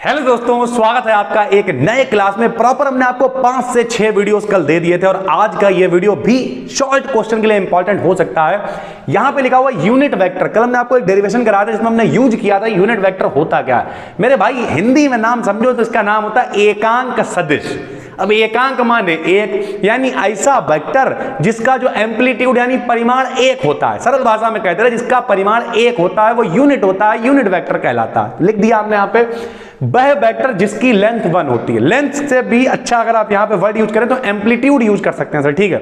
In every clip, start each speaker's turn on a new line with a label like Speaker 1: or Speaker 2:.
Speaker 1: Hello दोस्तों, स्वागत है आपका एक नए क्लास में। प्रॉपर हमने आपको 5 से 6 वीडियोस कल दे दिए थे और आज का ये वीडियो भी शॉर्ट क्वेश्चन के लिए इंपॉर्टेंट हो सकता है। यहां पे लिखा हुआ यूनिट वेक्टर। कल हमने आपको एक डेरिवेशन कराया था जिसमें हमने यूज किया था यूनिट वेक्टर होता क्या है। मेरे भाई हिंदी में नाम समझो तो इसका नाम होता है एकांक सदिश। अब एकांक माने एक, यानी ऐसा वेक्टर जिसका जो एम्पलीट्यूड यानी परिमाण एक होता है। सरल भाषा में कहते हैं जिसका परिमाण एक होता है वो यूनिट होता है, यूनिट वेक्टर कहलाता है। लिख दिया हमने यहां पे वह वेक्टर जिसकी लेंथ 1 होती है। लेंथ से भी अच्छा अगर आप यहां पे वर्ड यूज करें तो एम्पलीट्यूड यूज कर सकते हैं सर, ठीक है।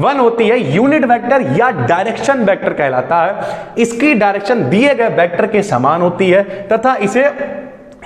Speaker 1: 1 होती है, यूनिट वेक्टर या डायरेक्शन वेक्टर कहलाता है। इसकी डायरेक्शन दिए गए वेक्टर के समान होती है तथा इसे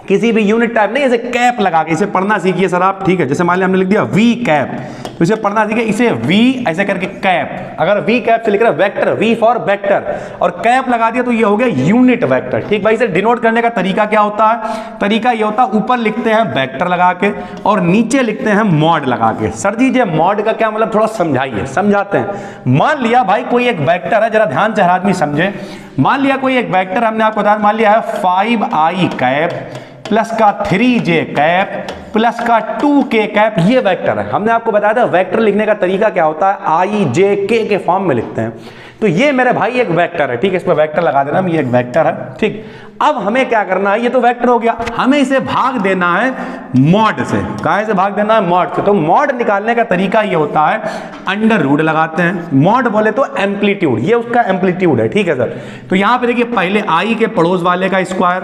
Speaker 1: किसी भी यूनिट टाइप नहीं, इसे कैप लगा के इसे पढ़ना सीखिए सर आप, ठीक है। जैसे मान लिया हमने लिख दिया वी कैप, तो इसे पढ़ना सीखिए, इसे वी ऐसे करके कैप। अगर वी कैप से लिख रहे वेक्टर, वी फॉर वेक्टर और कैप लगा दिया तो ये हो गया यूनिट वेक्टर, ठीक भाई। इसे डिनोट करने का तरीका क्या होता है? तरीका ये होता है ऊपर लिखते हैं वेक्टर लगा के और नीचे लिखते हैं मॉड लगा के। सर जी ये मॉड का क्या मतलब, थोड़ा समझाइए। समझाते हैं। मान लिया भाई कोई एक वेक्टर है, जरा ध्यान से हर आदमी समझे। मान लिया कोई एक वेक्टर हमने आपको बता, मान लिया है 5i कैप प्लस का 3j कैप प्लस का 2k कैप, ये वेक्टर है। हमने आपको बताया था वेक्टर लिखने का तरीका क्या होता है, i j k के फॉर्म में लिखते हैं। तो ये मेरे भाई एक वेक्टर है, ठीक है। इस पर वेक्टर लगा देना, ये एक वेक्टर है, ठीक। अब हमें क्या करना है, ये तो वेक्टर हो गया, हमें इसे भाग देना है मॉड से। काहे से भाग देना है? मॉड से। तो मॉड निकालने का तरीका ये होता है अंडर रूट लगाते हैं। मॉड बोले तो एम्पलीट्यूड, ये उसका एम्पलीट्यूड है, ठीक है सर। तो यहां पे देखिए पहले i के पड़ोस वाले का स्क्वायर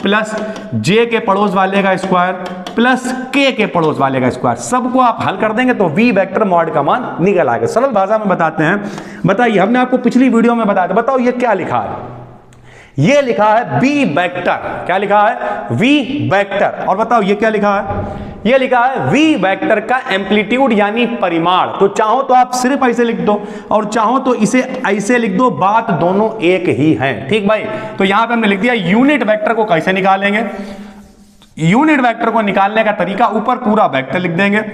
Speaker 1: प्लस j के पड़ोस वाले का स्क्वायर प्लस k के पड़ोस वाले का स्क्वायर, सबको आप हल कर देंगे तो v वेक्टर मॉड का मान निकल आएगा। सरल भाषा में बताते हैं, बताइए। हमने आपको पिछली वीडियो में बताया था, बताओ ये क्या लिखा है? ये लिखा है v वेक्टर। क्या लिखा है? v vector. और बताओ ये क्या लिखा है? ये लिखा है v वेक्टर का एम्पलीट्यूड यानी परिमाण। तो चाहो तो आप सिर्फ ऐसे लिख दो और चाहो तो इसे ऐसे लिख दो, बात दोनों एक ही है, ठीक भाई। तो यहां पे हमने लिख दिया यूनिट वेक्टर को कैसे निकालेंगे। यूनिट वेक्टर को निकालने का तरीका, ऊपर पूरा वेक्टर लिख देंगे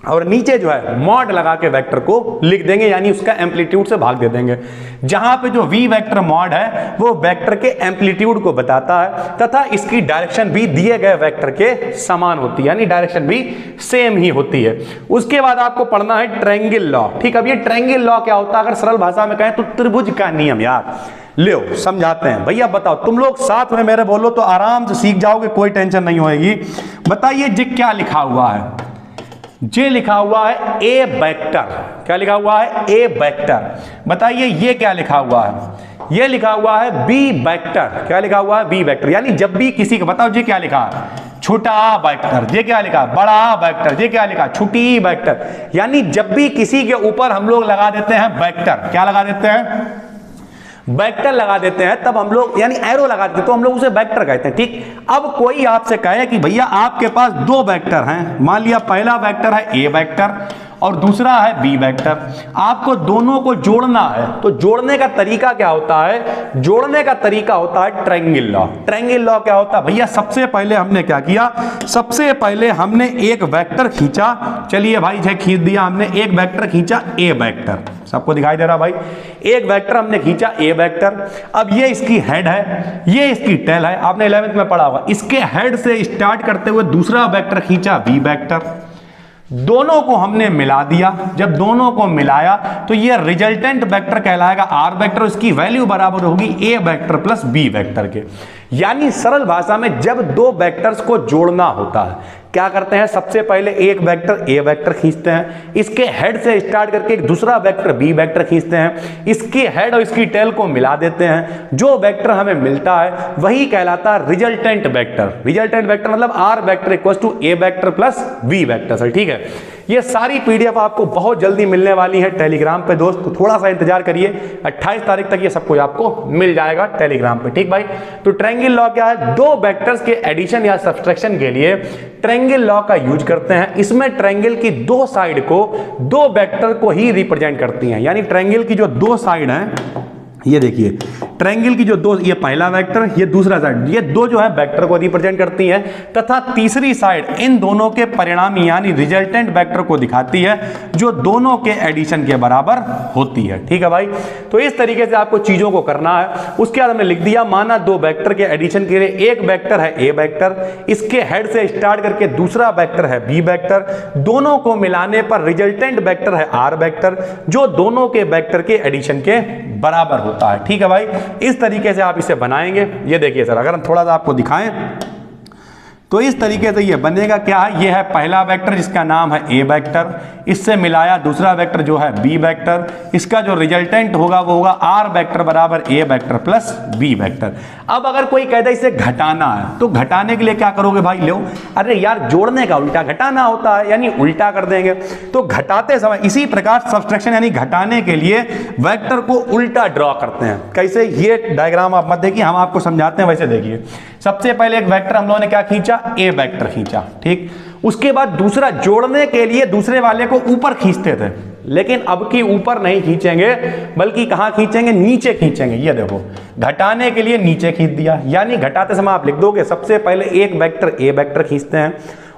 Speaker 1: और नीचे जो है मॉड लगा के वेक्टर को लिख देंगे, यानी उसका एम्पलीट्यूड से भाग दे देंगे। जहां पे जो v वेक्टर मॉड है वो वेक्टर के एम्पलीट्यूड को बताता है तथा इसकी डायरेक्शन भी दिए गए वेक्टर के समान होती है, यानी डायरेक्शन भी सेम ही होती है। उसके बाद आपको पढ़ना है ट्रायंगल लॉ, ठीक। अब ये ट्रायंगल लॉ क्या होता है? अगर सरल भाषा में कहें तो त्रिभुज का नियम। यार लो समझाते हैं। भैया बताओ, तुम लोग साथ में मेरे बोलो तो आराम से सीख जाओगे, कोई टेंशन नहीं होगी। बताइए जी क्या लिखा हुआ है? जे लिखा हुआ है ए वेक्टर। क्या लिखा हुआ है? ए वेक्टर। बताइए ये क्या लिखा हुआ है? ये लिखा हुआ है बी वेक्टर। क्या लिखा हुआ है? B vector. यानी जब भी किसी का, बताओ जी क्या लिखा है? छोटा वेक्टर। ये क्या लिखा? बड़ा वेक्टर। ये क्या लिखा? छोटी वेक्टर। यानी जब भी किसी के ऊपर हम लोग लगा देते हैं वेक्टर, क्या लगा देते हैं? वेक्टर लगा देते हैं, तब हम लोग यानी एरो लगा देते हैं तो हम लोग उसे वेक्टर कहते हैं, ठीक। अब कोई आपसे कहे कि भैया आपके पास 2 वेक्टर हैं, मान लिया पहला वेक्टर है ए वेक्टर और दूसरा है बी वेक्टर, आपको दोनों को जोड़ना है। तो जोड़ने का तरीका क्या होता है? जोड़ने का तरीका होता है ट्रायंगल लॉ। ट्रायंगल लॉ क्या होता है भैया? सबसे पहले हमने क्या किया? सबसे पहले हमने एक वेक्टर खींचा। चलिए भाई जे खींच दिया हमने, एक वेक्टर खींचा ए वेक्टर। सबको दिखाई दे रहा भाई? एक वेक्टर हमने खींचा ए वेक्टर। अब ये इसकी हेड है, ये इसकी टेल है, आपने 11th में पढ़ा होगा। इसके हेड से स्टार्ट करते हुए दूसरा वेक्टर खींचा बी वेक्टर। दोनों को हमने मिला दिया। जब दोनों को मिलाया तो ये रिजल्टेंट वेक्टर कहलाएगा आर वेक्टर। इसकी वैल्यू बराबर होगी ए वेक्टर प्लस बी वेक्टर के। यानी सरल भाषा में जब 2 वेक्टर्स को जोड़ना होता है क्या करते हैं? सबसे पहले एक वेक्टर ए वेक्टर खींचते हैं, इसके हेड से स्टार्ट करके एक दूसरा वेक्टर बी वेक्टर खींचते हैं, इसकी हेड और इसकी टेल को मिला देते हैं। जो वेक्टर हमें मिलता है वही कहलाता है रिजल्टेंट वेक्टर। रिजल्टेंट वेक्टर मतलब R vector equal to A vector plus B vector, sir ठीक है। ये सारी पीडीएफ आपको बहुत जल्दी मिलने वाली है टेलीग्राम पे दोस्त, तो थोड़ा सा इंतजार करिए। 28 तारीख तक ये सब कुछ आपको मिल जाएगा टेलीग्राम पे, ठीक भाई। तो ट्रायंगल लॉ क्या है? 2 वेक्टर्स के एडिशन या सब्सट्रैक्शन के लिए ट्रायंगल लॉ का यूज करते हैं। इसमें ट्रायंगल की 2 साइड को 2 वेक्टर को ही रिप्रेजेंट करती हैं, यानी ट्रायंगल की जो 2 साइड हैं ये देखिए ट्रायंगल की जो दो, ये पहला वेक्टर, ये दूसरा साइड, ये दो जो है वेक्टर को रिप्रेजेंट करती है तथा तीसरी साइड इन दोनों के परिणामी यानी रिजल्टेंट वेक्टर को दिखाती है जो दोनों के एडिशन के बराबर होती है। ठीक है भाई, तो इस तरीके से आपको चीजों को करना है। उसके बाद हमने लिख दिया, माना दो वेक्टर के एडिशन के लिए एक वेक्टर है ए वेक्टर, इसके हेड से स्टार्ट करके दूसरा वेक्टर है बी वेक्टर, दोनों को मिलाने पर रिजल्टेंट वेक्टर है आर वेक्टर जो दोनों के वेक्टर के एडिशन के बराबर होता है। ठीक है भाई, इस तरीके से आप इसे बनाएंगे। ये देखिए सर, अगर हम थोड़ा सा आपको दिखाएं तो इस तरीके से ये बनेगा। क्या है, ये है पहला वेक्टर जिसका नाम है ए वेक्टर, इससे मिलाया दूसरा वेक्टर जो है बी वेक्टर, इसका जो रिजल्टेंट होगा वो होगा आर वेक्टर बराबर ए वेक्टर प्लस बी वेक्टर। अब अगर कोई कहता है इसे घटाना है तो घटाने के लिए क्या करोगे भाई, लो अरे यार जोड़ने का उल्टा घटाना होता है, यानी उल्टा कर देंगे। तो घटाते समय इसी प्रकार सब्सट्रैक्शन यानी घटाने के लिए वेक्टर को उल्टा ड्रॉ करते हैं। कैसे, ये डायग्राम आप मत देखिए, हम आपको समझाते हैं। वैसे देखिए, सबसे पहले एक वेक्टर हम लोगों ने क्या खींचा, ए वेक्टर खींचा, ठीक। उसके बाद दूसरा जोड़ने के लिए दूसरे वाले को ऊपर खींचते थे, लेकिन अब की ऊपर नहीं खींचेंगे बल्कि कहां खींचेंगे, नीचे खींचेंगे। ये देखो, घटाने के लिए नीचे खींच दिया, यानी घटाते समय आप लिख दोगे सबसे पहले एक वेक्टर ए वेक्टर खींचते हैं,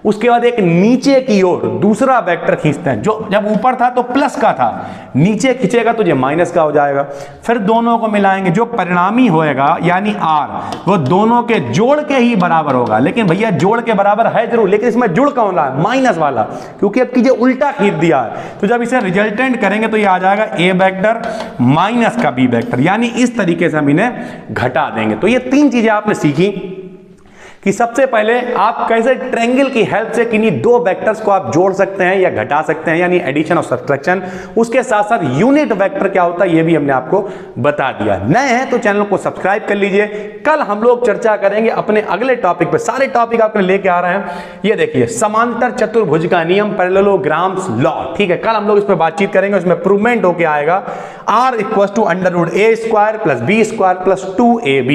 Speaker 1: उसके बाद एक नीचे की ओर दूसरा वेक्टर खींचते हैं, जो जब ऊपर था तो प्लस का था, नीचे खींचेगा तो ये माइनस का हो जाएगा। फिर दोनों को मिलाएंगे, जो परिणामी होएगा यानी आर वो दोनों के जोड़ के ही बराबर होगा। लेकिन भैया जोड़ के बराबर है जरूर, लेकिन इसमें जुड़ कौन रहा है, माइनस वाला, क्योंकि अब कीजिए उल्टा खींच दिया है। तो जब इसे रिजल्टेंट करेंगे तो ये आ जाएगा ए वेक्टर माइनस का बी वेक्टर, यानी इस तरीके से हम इन्हें घटा देंगे। तो ये तीन चीजें आपने सीखी कि सबसे पहले आप कैसे ट्रायंगल की हेल्प से किन्हीं दो वेक्टर्स को आप जोड़ सकते हैं या घटा सकते हैं, यानी एडिशन और सब्ट्रैक्शन। उसके साथ साथ यूनिट वेक्टर क्या होता है ये भी हमने आपको बता दिया। नए हैं तो चैनल को सब्सक्राइब कर लीजिए। कल हम लोग चर्चा करेंगे अपने अगले टॉपिक पे, सारे टॉपिक आपने लेके आ रहे हैं। ये देखिए, समांतर चतुर्भुज का नियम, पैरेललोग्राम्स लॉ, ठीक है। कल हम लोग इस पर बातचीत करेंगे, उसमें प्रूवमेंट होके आएगा r = √a² + b² + 2ab।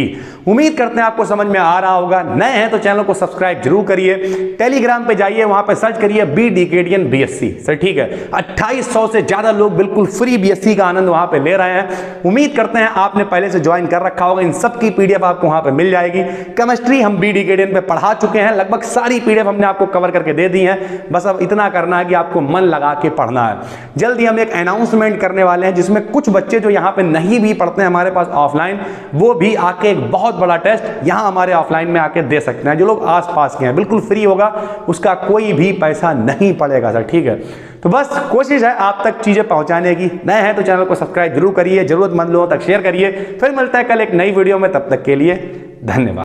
Speaker 1: उम्मीद करते हैं आपको समझ में आ रहा होगा। नए हैं तो चैनल को सब्सक्राइब जरूर करिए। टेलीग्राम पे जाइए, वहां पे सर्च करिए बी डिकेडियन बीएससी, सर ठीक है। 2800 से ज्यादा लोग बिल्कुल फ्री बीएससी का आनंद वहां पे ले रहे हैं। उम्मीद करते हैं आपने पहले से ज्वाइन कर रखा होगा। इन सब की पीडीएफ आपको वहां पे मिल जाएगी। केमिस्ट्री हम बी डिकेडियन पे पढ़ा चुके हैं, लगभग सारी पीडीएफ हमने आपको कवर करके दे दी है। बस अब इतना करना है कि आपको मन लगा के पढ़ना है। जल्दी हम एक अनाउंसमेंट करने वाले हैं जिसमें कुछ बच्चे जो यहाँ पे नहीं भी पढ़ते हैं हमारे पास ऑफलाइन, वो भी आके एक बहुत बड़ा टेस्ट यहाँ हमारे ऑफलाइन में आके दे सकते हैं। जो लोग आसपास के हैं, बिल्कुल फ्री होगा, उसका कोई भी पैसा नहीं पड़ेगा सर, ठीक है। तो बस कोशिश है आप तक चीजें पहुंचाने की। नए हैं तो चैनल को सब्सक्राइब जरूर करिए, जरूरतमंद लोगों तक शेयर करिए। फिर मिलता है कल एक नई वीडियो में, तब तक के लिए धन्यवाद।